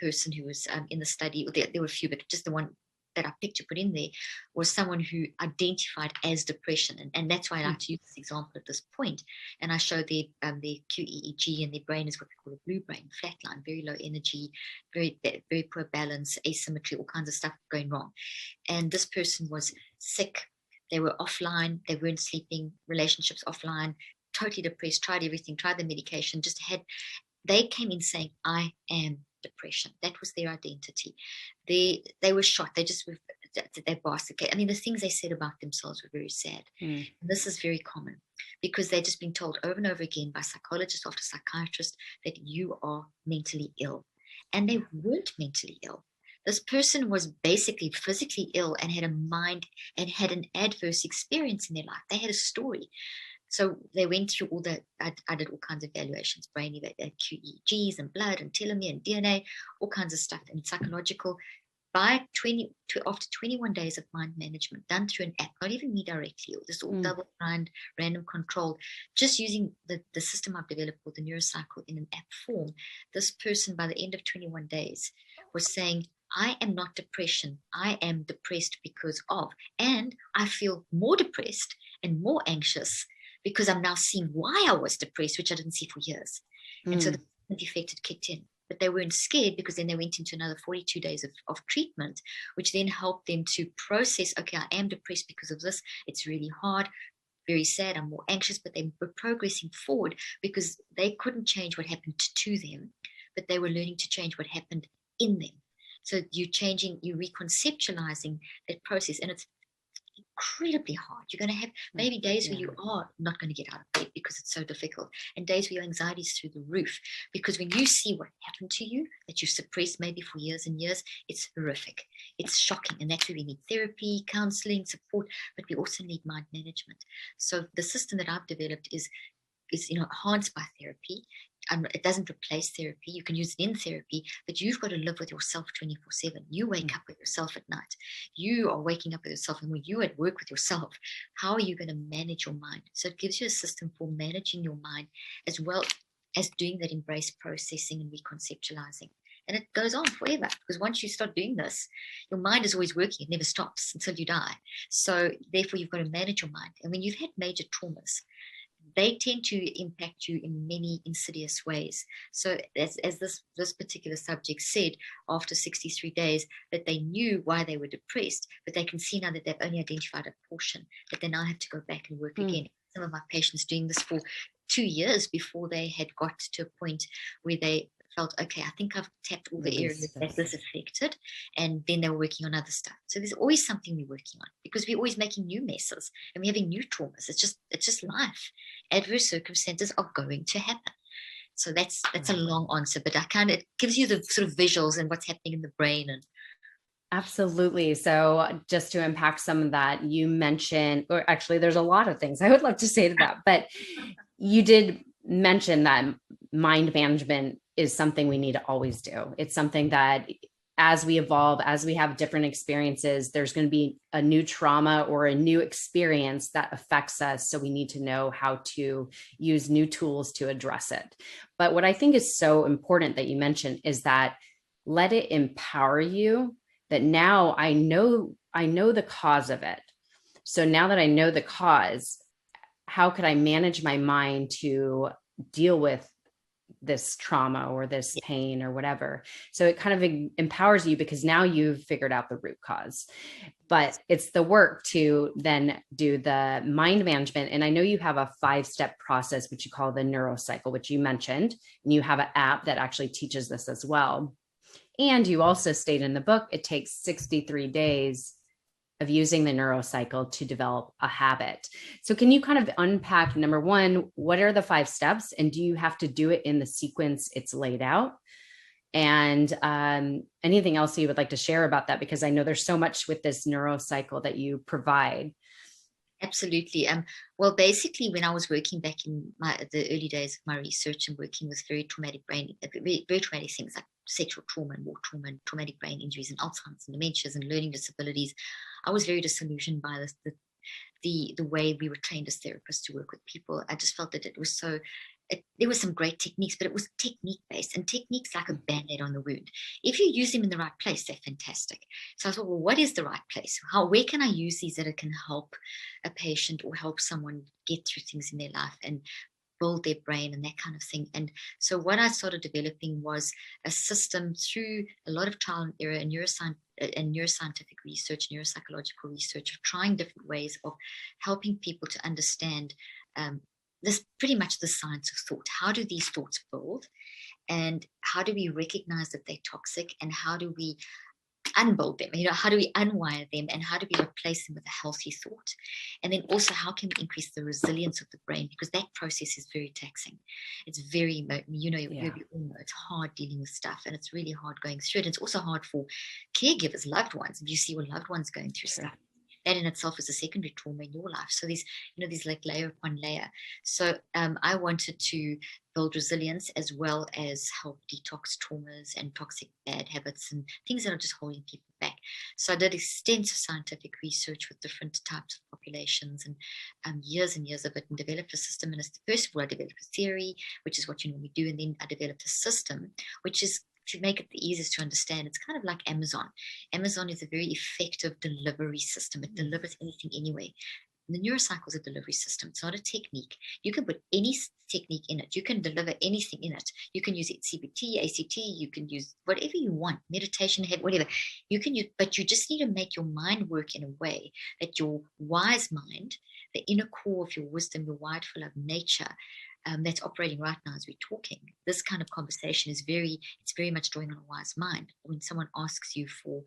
person who was in the study. There were a few, but just the one that I picked to put in there was someone who identified as depression. And that's why I like to use this example at this point. And I showed their QEEG, and their brain is what we call a blue brain, flatline, very low energy, very, very poor balance, asymmetry, all kinds of stuff going wrong. And this person was sick. They were offline. They weren't sleeping. Relationships offline. Totally depressed. Tried everything. Tried the medication. They came in saying, "I am depression." That was their identity. They were shocked. They basket. I mean, the things they said about themselves were very sad. And this is very common because they've just been told over and over again by psychologists after psychiatrists that you are mentally ill, and they weren't mentally ill. This person was basically physically ill and had a mind and had an adverse experience in their life. They had a story. So they went through all that. I did all kinds of evaluations, brain QEEGs and blood and telomere and DNA, all kinds of stuff, and psychological. After 21 days of mind management done through an app, not even me directly, just all double-blind, random controlled, just using the system I've developed called the Neurocycle in an app form, this person by the end of 21 days was saying, I am not depression. I am depressed because of, and I feel more depressed and more anxious because I'm now seeing why I was depressed, which I didn't see for years. And so the effect had kicked in. But they weren't scared because then they went into another 42 days of treatment, which then helped them to process, okay, I am depressed because of this. It's really hard, very sad. I'm more anxious, but they were progressing forward because they couldn't change what happened to them, but they were learning to change what happened in them. So you're reconceptualizing that process. And it's incredibly hard. You're going to have maybe days where you are not going to get out of bed because it's so difficult, and days where your anxiety is through the roof. Because when you see what happened to you that you suppressed maybe for years and years, it's horrific. It's shocking. And that's where we need therapy, counseling, support, but we also need mind management. So the system that I've developed is enhanced by therapy. It doesn't replace therapy. You can use it in therapy, but you've got to live with yourself 24/7. You wake up with yourself at night. You are waking up with yourself. And when you're at work with yourself, how are you going to manage your mind? So it gives you a system for managing your mind, as well as doing that embrace processing and reconceptualizing. And it goes on forever, because once you start doing this, your mind is always working. It never stops until you die. So therefore, you've got to manage your mind. And when you've had major traumas, they tend to impact you in many insidious ways. So as this particular subject said, after 63 days, that they knew why they were depressed, but they can see now that they've only identified a portion, that they now have to go back and work again. Some of my patients doing this for 2 years before they had got to a point where they felt, okay, I think I've tapped all the areas that this affected, and then they were working on other stuff. So there's always something we're working on, because we're always making new messes and we're having new traumas. It's just life. Adverse circumstances are going to happen. So that's a long answer, but it gives you the sort of visuals and what's happening in the brain. And absolutely. So just to unpack some of that, you mentioned, or actually there's a lot of things I would love to say to that, but you did mention that mind management is something we need to always do. It's something that as we evolve, as we have different experiences, there's going to be a new trauma or a new experience that affects us. So we need to know how to use new tools to address it. But what I think is so important that you mentioned is that let it empower you, that now I know the cause of it. So now that I know the cause, how could I manage my mind to deal with this trauma or this pain or whatever? So it kind of empowers you, because now you've figured out the root cause. But it's the work to then do the mind management. And I know you have a 5-step process, which you call the neurocycle, which you mentioned, and you have an app that actually teaches this as well. And you also state in the book, it takes 63 days of using the neurocycle to develop a habit. So can you kind of unpack, number one, what are the 5 steps, and do you have to do it in the sequence it's laid out? And anything else you would like to share about that? Because I know there's so much with this neurocycle that you provide. Absolutely. Well, basically, when I was working back in the early days of my research and working with very traumatic things like sexual trauma and war trauma and traumatic brain injuries and Alzheimer's and dementias and learning disabilities, I was very disillusioned by the way we were trained as therapists to work with people. I just felt that it was so. There were some great techniques, but it was technique based, and techniques like a band-aid on the wound. If you use them in the right place, they're fantastic. So I thought, well, what is the right place? Where can I use these that it can help a patient or help someone get through things in their life and build their brain and that kind of thing? And so what I started developing was a system through a lot of trial and error and neuroscientific research, neuropsychological research, of trying different ways of helping people to understand this pretty much the science of thought. How do these thoughts build, and how do we recognize that they're toxic, and how do we unbuild them? How do we unwire them, and how do we replace them with a healthy thought? And then also, how can we increase the resilience of the brain, because that process is very taxing. It's very, you all know it's hard dealing with stuff, and it's really hard going through it. It's also hard for caregivers, loved ones. If you see your loved ones going through stuff, that in itself is a secondary trauma in your life. So these like layer upon layer. So I wanted to build resilience as well as help detox traumas and toxic bad habits and things that are just holding people back. So I did extensive scientific research with different types of populations and years of it, and developed a system. And first of all, I developed a theory, which is what you normally do. And then I developed a system, which is, to make it the easiest to understand, it's kind of like Amazon. Amazon is a very effective delivery system. It delivers anything anyway. The neurocycle is a delivery system. It's not a technique. You can put any technique in it. You can deliver anything in it. You can use it, CBT, ACT. You can use whatever you want, meditation, whatever. You can use, but you just need to make your mind work in a way that your wise mind, the inner core of your wisdom, your wide flow of nature, that's operating right now as we're talking, this kind of conversation is it's very much drawing on a wise mind. When someone asks you for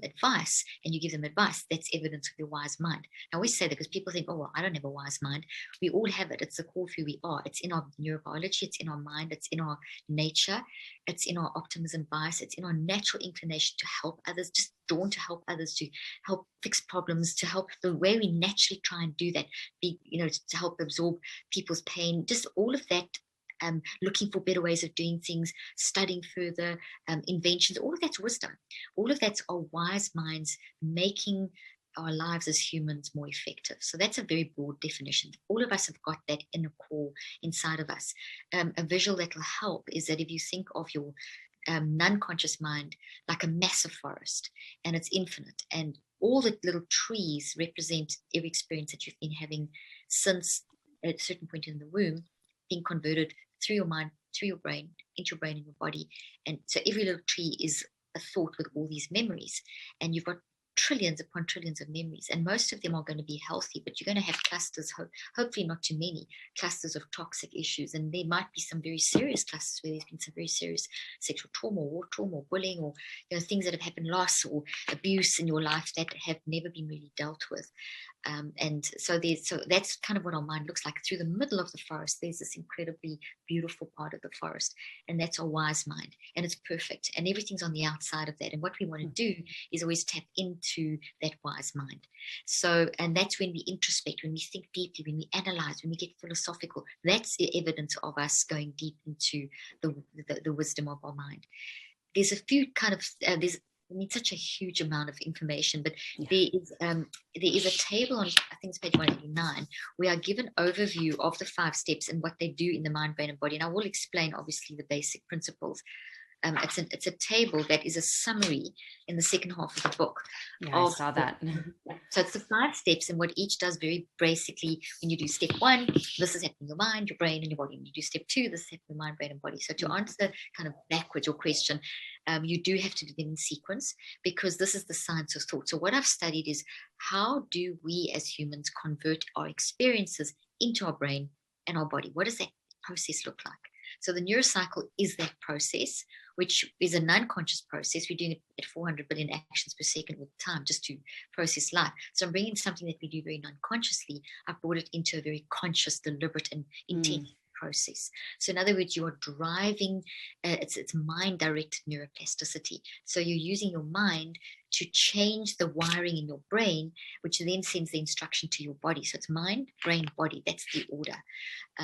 advice and you give them advice, that's evidence of your wise mind. Now, we say that because people think, oh, well, I don't have a wise mind. We all have it. It's the core of who we are. It's in our neurobiology. It's in our mind. It's in our nature. It's in our optimism bias. It's in our natural inclination to help others, just drawn to help others, to help fix problems, to help the way we naturally try and do that, to help absorb people's pain, just all of that, looking for better ways of doing things, studying further, inventions, all of that's wisdom. All of that's our wise minds making our lives as humans more effective. So that's a very broad definition. All of us have got that inner core inside of us. A visual that will help is that if you think of your non-conscious mind like a massive forest, and it's infinite, and all the little trees represent every experience that you've been having since a certain point in the womb, being converted through your mind, through your brain, into your brain and your body. And so every little tree is a thought with all these memories, and you've got trillions upon trillions of memories, and most of them are going to be healthy, but you're going to have clusters, hopefully not too many clusters of toxic issues, and there might be some very serious clusters where there's been some very serious sexual trauma or war trauma or bullying, or things that have happened, loss or abuse in your life that have never been really dealt with. And so that's kind of what our mind looks like. Through the middle of the forest, there's this incredibly beautiful part of the forest, and that's our wise mind, and it's perfect, and everything's on the outside of that. And what we want to do is always tap into that wise mind. So, and that's when we introspect, when we think deeply, when we analyze, when we get philosophical. That's the evidence of us going deep into the wisdom of our mind. There's a few kind of I mean, such a huge amount of information, but there is a table on, I think it's page 189, where I give an overview of the 5 steps and what they do in the mind, brain, and body. And I will explain, obviously, the basic principles. It's a table that is a summary in the second half of the book. Yeah, I saw that. So it's the 5 steps, and what each does very basically, when you do step 1, this is happening in your mind, your brain, and your body. When you do step 2, this is happening in your mind, brain, and body. So to answer kind of backwards your question, you do have to do them in sequence, because this is the science of thought. So what I've studied is, how do we as humans convert our experiences into our brain and our body? What does that process look like? So the neurocycle is that process, which is a non-conscious process. We're doing it at 400 billion actions per second all the time just to process life. So I'm bringing something that we do very non-consciously. I've brought it into a very conscious, deliberate, and intentional process. So in other words, you are driving, it's mind-directed neuroplasticity. So you're using your mind to change the wiring in your brain, which then sends the instruction to your body. So it's mind, brain, body. That's the order.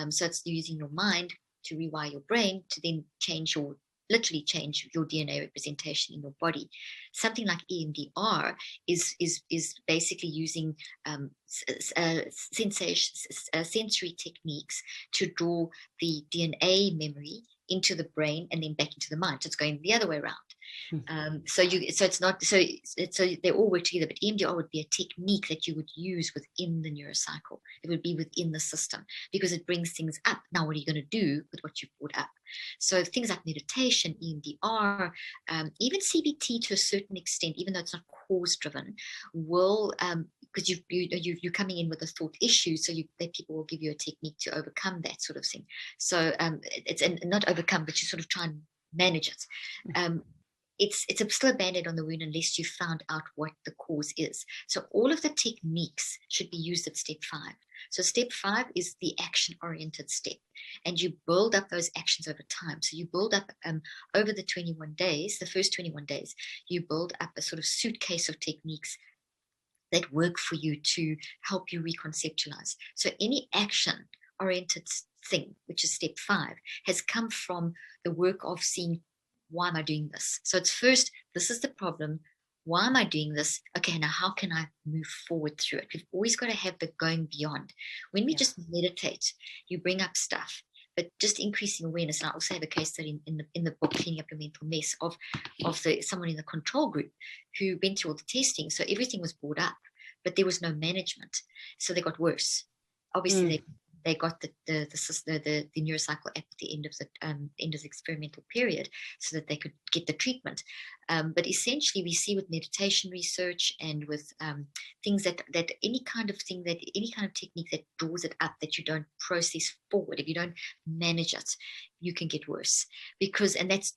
So it's using your mind to rewire your brain to then literally change your DNA representation in your body. Something like EMDR is basically using sensory techniques to draw the DNA memory into the brain and then back into the mind. So it's going the other way around. So they all work together, but EMDR would be a technique that you would use within the neurocycle. It would be within the system, because it brings things up. Now, what are you going to do with what you've brought up? So things like meditation, EMDR, even CBT to a certain extent, even though it's not cause driven, will because you're coming in with a thought issue, so that people will give you a technique to overcome that sort of thing. So it's not overcome, but you sort of try and manage it. It's still a band-aid on the wound unless you found out what the cause is. So all of the techniques should be used at step 5. So step 5 is the action-oriented step, and you build up those actions over time. So you build up over the 21 days, the first 21 days, you build up a sort of suitcase of techniques that work for you to help you reconceptualize. So any action-oriented thing, which is step 5, has come from the work of seeing, why am I doing this? So it's first, this is the problem. Why am I doing this? Okay, now how can I move forward through it? We've always got to have the going beyond. When we just meditate, you bring up stuff, but just increasing awareness. And I also have a case study in the book, Cleaning Up Your Mental Mess, of someone in the control group who went through all the testing. So everything was brought up, but there was no management. So they got worse. Obviously, they they got the neurocycle at the end of the experimental period so that they could get the treatment. But essentially, we see with meditation research and with things that any kind of technique that draws it up, that you don't process forward, if you don't manage it, you can get worse. And that's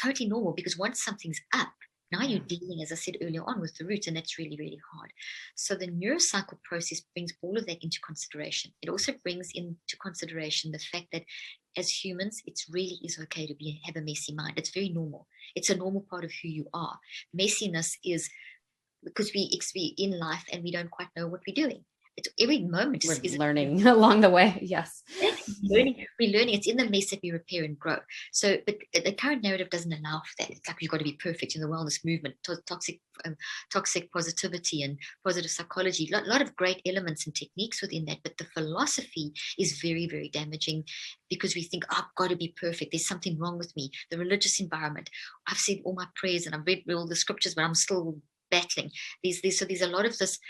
totally normal, because once something's up, now you're dealing, as I said earlier on, with the roots, and that's really, really hard. So the neurocycle process brings all of that into consideration. It also brings into consideration the fact that as humans, it really is okay to have a messy mind. It's very normal. It's a normal part of who you are. Messiness is because we in life and we don't quite know what we're doing. It's every moment is learning along the way. Yes. We're learning. It's in the mess that we repair and grow. So, but the current narrative doesn't allow for that. It's like you've got to be perfect in the wellness movement, toxic positivity and positive psychology. A lot of great elements and techniques within that, but the philosophy is very, very damaging, because we think, oh, I've got to be perfect. There's something wrong with me. The religious environment. I've said all my prayers and I've read all the scriptures, but I'm still battling. So there's a lot of this.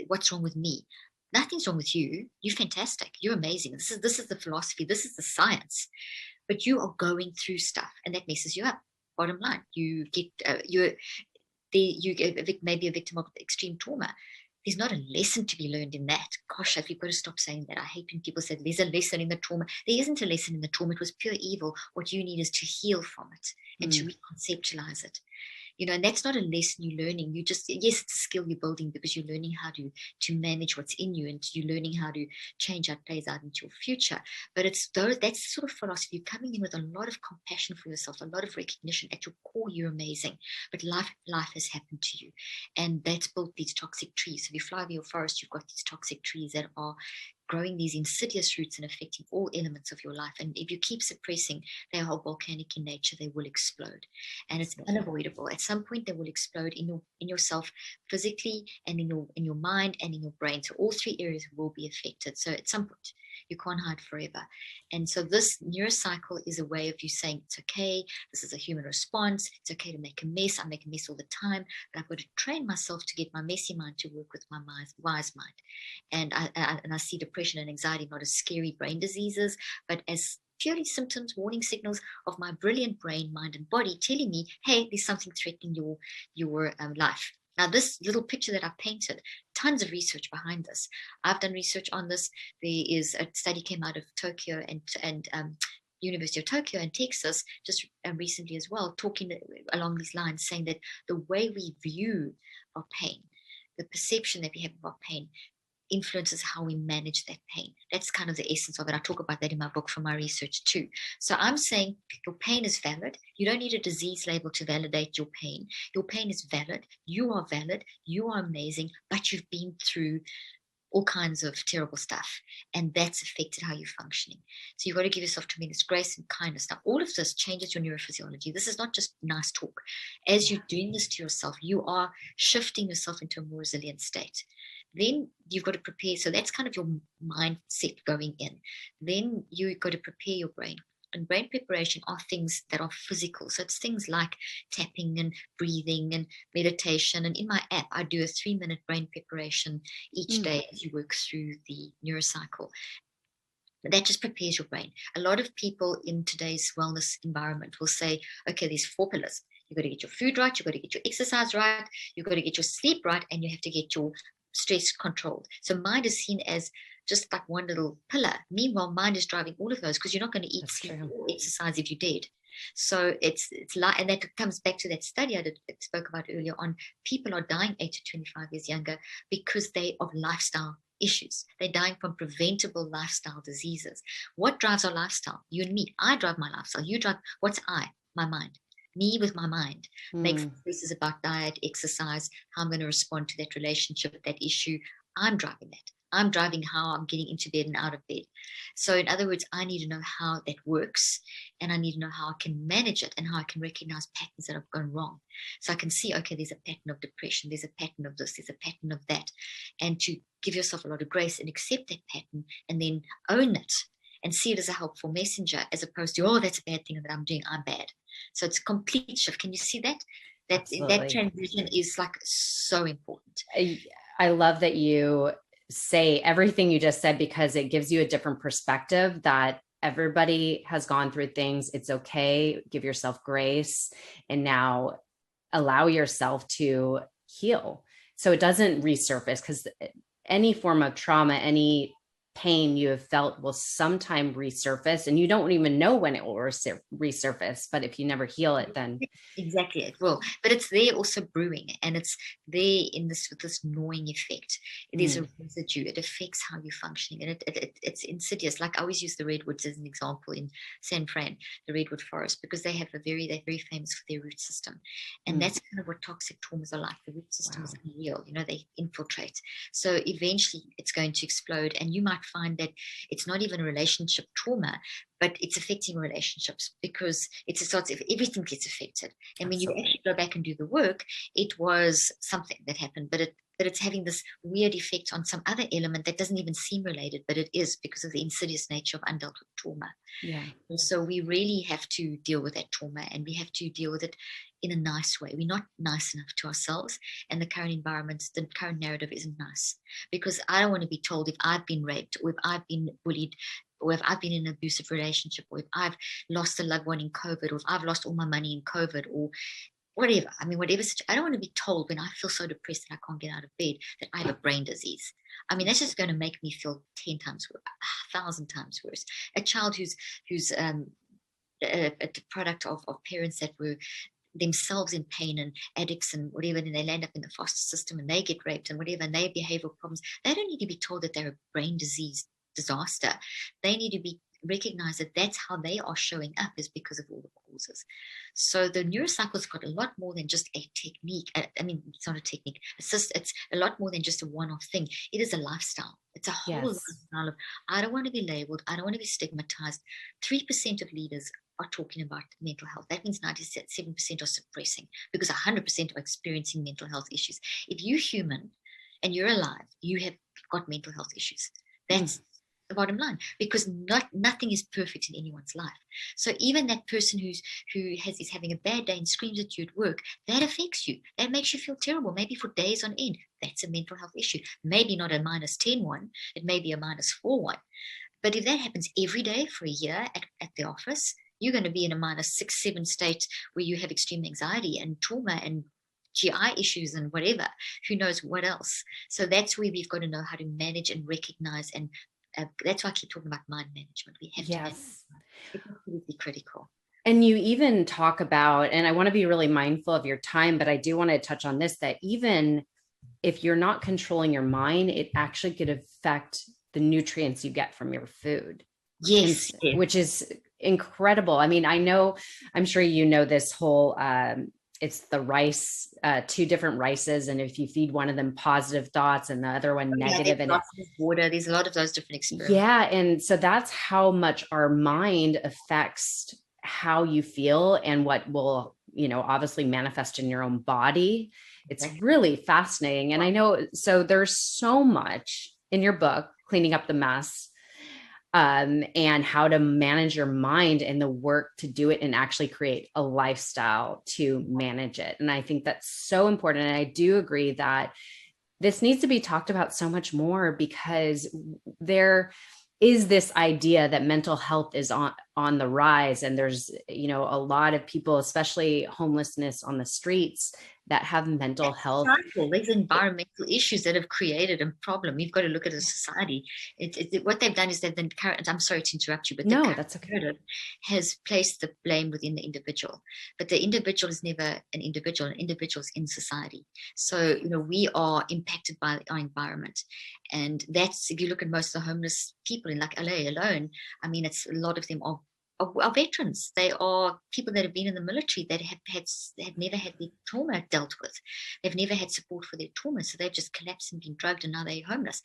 What's wrong with me? Nothing's wrong with you. You're fantastic. You're amazing. This is the philosophy. This is the science. But you are going through stuff, and that messes you up. Bottom line, you get maybe a victim of extreme trauma. There's not a lesson to be learned in that. Gosh, if you've got to stop saying that. I hate when people say there's a lesson in the trauma. There isn't a lesson in the trauma. It was pure evil. What you need is to heal from it and to reconceptualize it. And that's not a lesson you're learning. You just, yes, it's a skill you're building, because you're learning how to manage what's in you, and you're learning how to change how it plays out into your future. But that's the sort of philosophy. You're coming in with a lot of compassion for yourself, a lot of recognition. At your core, you're amazing, but life has happened to you, and that's built these toxic trees. So if you fly over your forest, you've got these toxic trees that are growing these insidious roots and affecting all elements of your life. And if you keep suppressing, they are volcanic in nature. They will explode, and it's unavoidable. At some point, they will explode in yourself, physically, and in your mind and in your brain. So all three areas will be affected. So at some point, you can't hide forever. And so this neurocycle is a way of you saying, it's okay. This is a human response. It's okay to make a mess. I make a mess all the time, but I've got to train myself to get my messy mind to work with my wise mind. And I see depression and anxiety not as scary brain diseases, but as purely symptoms, warning signals of my brilliant brain, mind, and body telling me, hey, there's something threatening your life. Now, this little picture that I painted, tons of research behind this. I've done research on this. There is a study came out of Tokyo and University of Tokyo and Texas just recently as well, talking along these lines, saying that the way we view our pain, the perception that we have of our pain, influences how we manage that pain. That's kind of the essence of it. I talk about that in my book from my research too. So I'm saying your pain is valid. You don't need a disease label to validate your pain. Your pain is valid. You are valid. You are amazing, but you've been through all kinds of terrible stuff, and that's affected how you're functioning. So you've got to give yourself tremendous grace and kindness. Now, all of this changes your neurophysiology. This is not just nice talk. As you're doing this to yourself, you are shifting yourself into a more resilient state. Then you've got to prepare. So that's kind of your mindset going in. Then you've got to prepare your brain. And brain preparation are things that are physical. So it's things like tapping and breathing and meditation. And in my app, I do a 3-minute brain preparation each day as you work through the neurocycle. That just prepares your brain. A lot of people in today's wellness environment will say, okay, there's 4 pillars. You've got to get your food right. You've got to get your exercise right. You've got to get your sleep right. And you have to get your stress controlled. So mind is seen as just like one little pillar. Meanwhile, mind is driving all of those, because you're not going to eat, sleep, or exercise if you did. So it's like, and that comes back to that study I spoke about earlier on. People are dying 8 to 25 years younger because they of lifestyle issues. They're dying from preventable lifestyle diseases. What drives our lifestyle? You and me. I drive my lifestyle. You drive. What's I? My mind. Me with my mind makes choices about diet, exercise, how I'm going to respond to that relationship, that issue. I'm driving that. I'm driving how I'm getting into bed and out of bed. So in other words, I need to know how that works, and I need to know how I can manage it and how I can recognize patterns that have gone wrong. So I can see, okay, there's a pattern of depression, there's a pattern of this, there's a pattern of that. And to give yourself a lot of grace and accept that pattern and then own it and see it as a helpful messenger, as opposed to, oh, that's a bad thing that I'm doing, I'm bad. So it's a complete shift. Can you see that? That transition is like so important. I love that you say everything you just said, because it gives you a different perspective that everybody has gone through things. It's okay. Give yourself grace, and now allow yourself to heal so it doesn't resurface, because any form of trauma, any pain you have felt will sometime resurface, and you don't even know when it will resurface. But if you never heal it, then exactly it will. But it's there also brewing, and it's there in this with this gnawing effect. It is a residue. It affects how you're functioning, and it's insidious. Like I always use the redwoods as an example in San Fran, the redwood forest, because they're very famous for their root system, and that's kind of what toxic traumas are like. The root system is unreal. They infiltrate. So eventually it's going to explode, and you might find that it's not even a relationship trauma, but it's affecting relationships, because it's a sort of everything gets affected. And when you actually go back and do the work, it was something that happened, but it's having this weird effect on some other element that doesn't even seem related, but it is, because of the insidious nature of undealt with trauma. Yeah. And so we really have to deal with that trauma, and we have to deal with it in a nice way. We're not nice enough to ourselves, and the current environment, the current narrative isn't nice, because I don't want to be told if I've been raped, or if I've been bullied, or if I've been in an abusive relationship, or if I've lost a loved one in COVID, or if I've lost all my money in COVID, or whatever. I mean, whatever. I don't want to be told when I feel so depressed that I can't get out of bed that I have a brain disease. I mean, that's just going to make me feel 10 times worse, 1,000 times worse. A child who's a product of parents that were themselves in pain and addicts and whatever, and they land up in the foster system and they get raped and whatever, and they have behavioral problems. They don't need to be told that they're a brain disease disaster. They need to be recognize that that's how they are showing up, is because of all the causes. So the neurocycle's got a lot more than just a technique. I mean, it's not a technique. It's a lot more than just a one-off thing. It is a lifestyle. It's a whole lifestyle of, I don't want to be labeled. I don't want to be stigmatized. 3% of leaders are talking about mental health. That means 97% are suppressing, because 100% are experiencing mental health issues. If you're human and you're alive, you have got mental health issues. That's the bottom line, because nothing is perfect in anyone's life. So even that person who is having a bad day and screams at you at work, that affects you. That makes you feel terrible, maybe for days on end. That's a mental health issue. Maybe not a -10 one. It may be a -4 one. But if that happens every day for a year at the office, you're going to be in a -6, 7 state where you have extreme anxiety and trauma and GI issues and whatever, who knows what else. So that's where we've got to know how to manage and recognize, and that's why I keep talking about mind management. We have to manage. It's absolutely critical. And you even talk about, and I want to be really mindful of your time, but I do want to touch on this, that even if you're not controlling your mind, it actually could affect the nutrients you get from your food. Yes. Which is incredible. I mean, I'm sure you know this whole, it's the rice, 2 different rices. And if you feed one of them positive thoughts and the other one negative, and water, there's a lot of those different experiments. Yeah. And so that's how much our mind affects how you feel and what will, obviously manifest in your own body. It's really fascinating. And I know, so there's so much in your book, Cleaning Up the Mess, and how to manage your mind and the work to do it and actually create a lifestyle to manage it. And I think that's so important. And I do agree that this needs to be talked about so much more, because there is this idea that mental health is on the rise. And there's, a lot of people, especially homelessness on the streets, that have mental health. There's environmental issues that have created a problem. You've got to look at a society. What they've done is I'm sorry to interrupt you, but no, that's okay. Has placed the blame within the individual, but the individual is never an individual. An individual is in society. So, we are impacted by our environment. And that's, if you look at most of the homeless people in like LA alone, I mean, it's a lot of them are veterans. They are people that have been in the military that have never had their trauma dealt with. They've never had support for their trauma, so they've just collapsed and been drugged, and now they're homeless.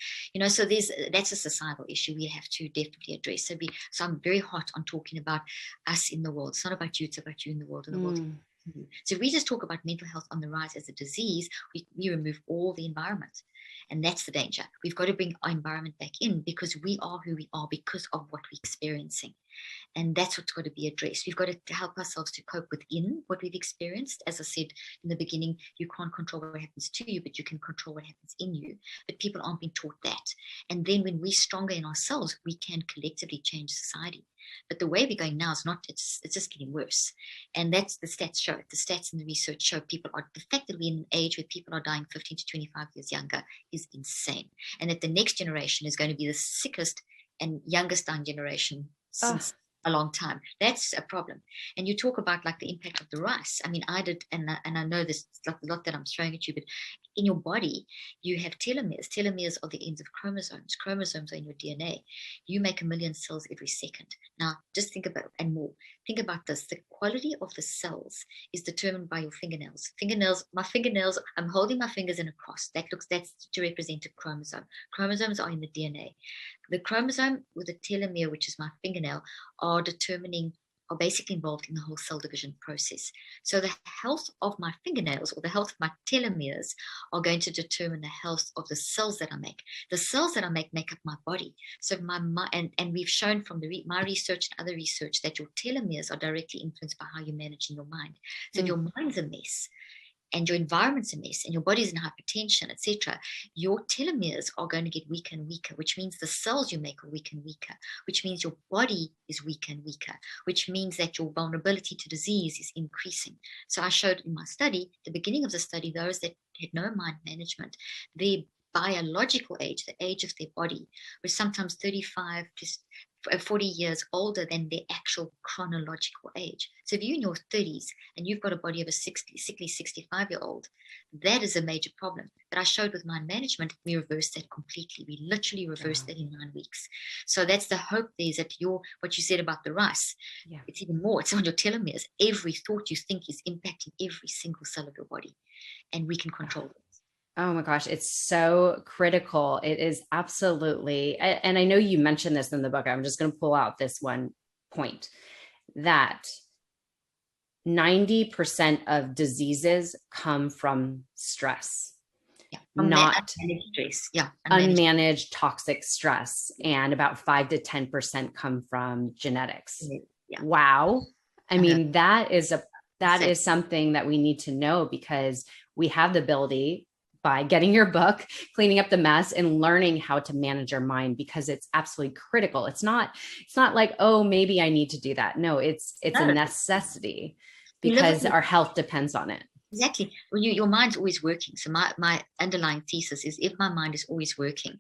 So that's a societal issue we have to definitely address. So I'm very hot on talking about us in the world. It's not about you; it's about you in the world, and the world. So if we just talk about mental health on the rise as a disease, we remove all the environment. And that's the danger. We've got to bring our environment back in, because we are who we are because of what we're experiencing. And that's what's got to be addressed. We've got to help ourselves to cope within what we've experienced. As I said in the beginning, you can't control what happens to you, but you can control what happens in you. But people aren't being taught that. And then when we're stronger in ourselves, we can collectively change society. But the way we're going now is not, it's just getting worse. And that's the stats show. The stats and the research show people are, the fact that we're in an age where people are dying 15 to 25 years younger is insane. And that the next generation is going to be the sickest and youngest dying generation since a long time. That's a problem. And you talk about like the impact of the rice. I mean, I did, and I know this like a lot that I'm throwing at you, but in your body, you have telomeres. Telomeres are the ends of chromosomes. Chromosomes are in your DNA. You make 1 million cells every second. Now, just think about it, and more. Think about this. The quality of the cells is determined by your fingernails. My fingernails, I'm holding my fingers in a cross. That's to represent a chromosome. Chromosomes are in the DNA. The chromosome with the telomere, which is my fingernail, are basically involved in the whole cell division process. So the health of my fingernails or the health of my telomeres are going to determine the health of the cells that I make. The cells that I make up my body. So and we've shown from my research and other research that your telomeres are directly influenced by how you're managing your mind. So if your mind's a mess, and your environment's a mess, and your body's in hypertension, etc., your telomeres are going to get weaker and weaker, which means the cells you make are weaker and weaker, which means your body is weaker and weaker, which means that your vulnerability to disease is increasing. So I showed in my study, the beginning of the study, those that had no mind management, their biological age, the age of their body, was sometimes 35 to 40 years older than their actual chronological age. So if you're in your 30s and you've got a body of a sickly 65-year-old, that is a major problem. But I showed with mind management, we reversed that completely. We literally reversed that in 9 weeks. So that's the hope there, is that what you said about the rice, it's even more. It's on your telomeres. Every thought you think is impacting every single cell of your body, and we can control it. Oh my gosh, it's so critical. It is absolutely. And I know you mentioned this in the book. I'm just going to pull out this one point, that 90% of diseases come from stress. Not unmanaged stress. Unmanaged toxic stress. And about 5 to 10% come from genetics. Wow. I mean, that is something that we need to know, because we have the ability, by getting your book, cleaning up the mess, and learning how to manage your mind, because it's absolutely critical. It's not like, oh, maybe I need to do that. No, it's a necessity, because our health depends on it. Exactly. Well, your mind's always working. So my underlying thesis is, if my mind is always working,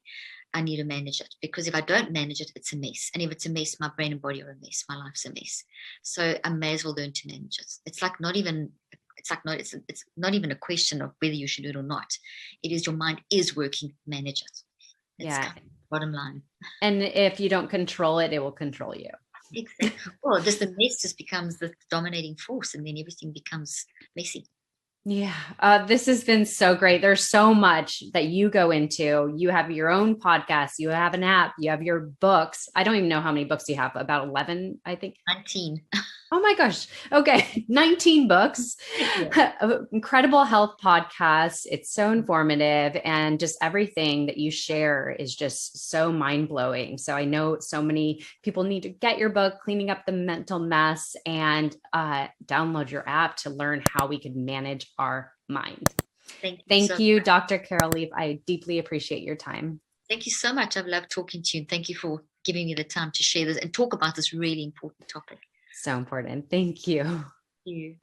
I need to manage it, because if I don't manage it, it's a mess. And if it's a mess, my brain and body are a mess. My life's a mess. So I may as well learn to manage it. It's not even a question of whether you should do it or not. It is, your mind is working, manage it. That's kind of bottom line. And if you don't control it, it will control you. Exactly. Well, just the mess just becomes the dominating force, and then everything becomes messy. Yeah, this has been so great. There's so much that you go into. You have your own podcast, you have an app, you have your books. I don't even know how many books you have, about 11, I think. 19. Oh my gosh. Okay. 19 books, incredible health podcasts. It's so informative, and just everything that you share is just so mind blowing. So I know so many people need to get your book, Cleaning Up the Mental Mess, and download your app to learn how we can manage our mind. Thank you, Dr. Carol Leaf. I deeply appreciate your time. Thank you so much. I've loved talking to you. And thank you for giving me the time to share this and talk about this really important topic. So important. Thank you. Thank you.